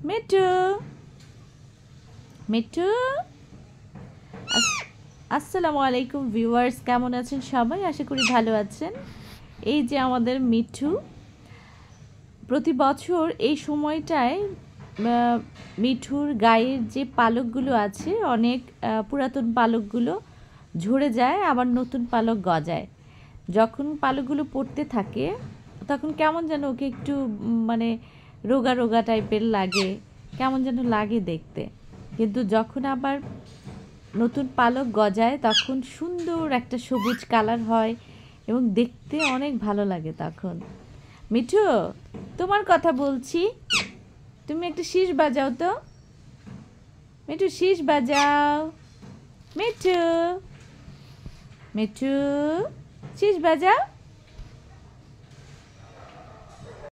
মিঠু মিঠু আসসালামু আলাইকুম ভিউয়ার্স, কেমন আছেন সবাই? আশা করি ভালো আছেন। এই যে আমাদের মিঠু, প্রতি বছর এই সময়টায় মিঠুর গায়ের যে পালকগুলো আছে, অনেক পুরাতন পালকগুলো ঝরে যায়, আবার নতুন পালক গজায়। যখন পালকগুলো পড়তে থাকে তখন কেমন যেন ওকে একটু মানে রোগা রোগা টাইপের লাগে, কেমন যেন লাগে দেখতে। কিন্তু যখন আবার নতুন পালক গজায় তখন সুন্দর একটা সবুজ কালার হয় এবং দেখতে অনেক ভালো লাগে তখন। মিঠু, তোমার কথা বলছি, তুমি একটু শীষ বাজাও তো। মিঠু, শীষ বাজাও। মিঠু মিঠু, শীষ বাজাও।